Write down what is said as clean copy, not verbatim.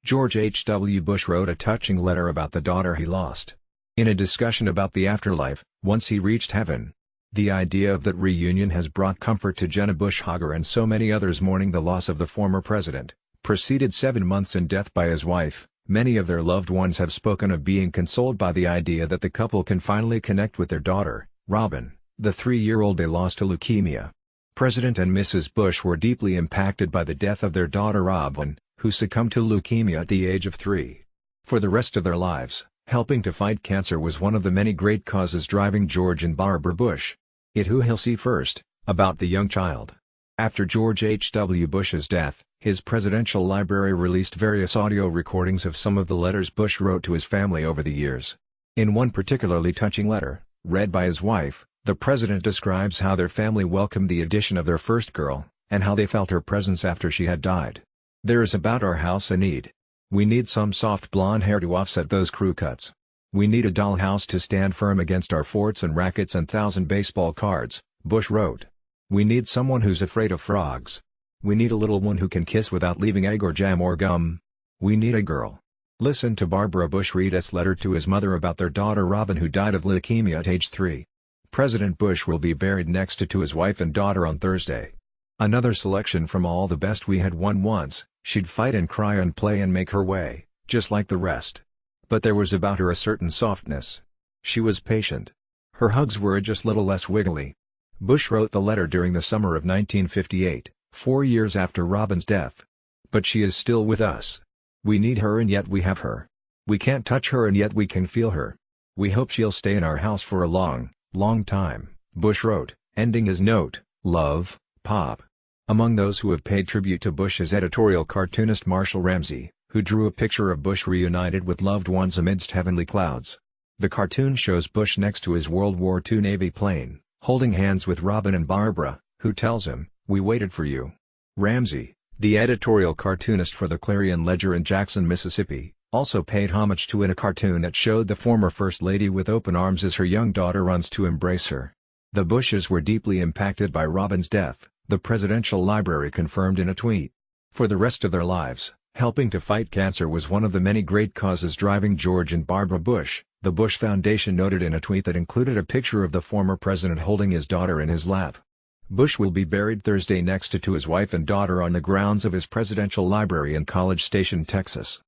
George H. W. Bush wrote a touching letter about the daughter he lost. In a discussion about the afterlife, once he reached heaven. The idea of that reunion has brought comfort to Jenna Bush Hager and so many others mourning the loss of the former president. Preceded 7 months in death by his wife, many of their loved ones have spoken of being consoled by the idea that the couple can finally connect with their daughter, Robin, the 3-year-old they lost to leukemia. President and Mrs. Bush were deeply impacted by the death of their daughter Robin, who succumbed to leukemia at the age of 3. For the rest of their lives, helping to fight cancer was one of the many great causes driving George and Barbara Bush. Who he'll see first, about the young child. After George H. W. Bush's death, his presidential library released various audio recordings of some of the letters Bush wrote to his family over the years. In one particularly touching letter, read by his wife, the president describes how their family welcomed the addition of their first girl, and how they felt her presence after she had died. "There is about our house a need. We need some soft blonde hair to offset those crew cuts. We need a dollhouse to stand firm against our forts and rackets and 1,000 baseball cards," Bush wrote. "We need someone who's afraid of frogs. We need a little one who can kiss without leaving egg or jam or gum. We need a girl." Listen to Barbara Bush read a letter to his mother about their daughter Robin, who died of leukemia at age 3. President Bush will be buried next to his wife and daughter on Thursday. Another selection from All the Best We Had Won Once. She'd fight and cry and play and make her way, just like the rest. But there was about her a certain softness. She was patient. Her hugs were just little less wiggly. Bush wrote the letter during the summer of 1958, 4 years after Robin's death. "But she is still with us. We need her and yet we have her. We can't touch her and yet we can feel her. We hope she'll stay in our house for a long, long time," Bush wrote, ending his note, "Love, Pop." Among those who have paid tribute to Bush is editorial cartoonist Marshall Ramsey, who drew a picture of Bush reunited with loved ones amidst heavenly clouds. The cartoon shows Bush next to his World War II Navy plane, holding hands with Robin and Barbara, who tells him, "We waited for you." Ramsey, the editorial cartoonist for the Clarion Ledger in Jackson, Mississippi, also paid homage to in a cartoon that showed the former First Lady with open arms as her young daughter runs to embrace her. The Bushes were deeply impacted by Robin's death, the presidential library confirmed in a tweet. For the rest of their lives, helping to fight cancer was one of the many great causes driving George and Barbara Bush, the Bush Foundation noted in a tweet that included a picture of the former president holding his daughter in his lap. Bush will be buried Thursday next to his wife and daughter on the grounds of his presidential library in College Station, Texas.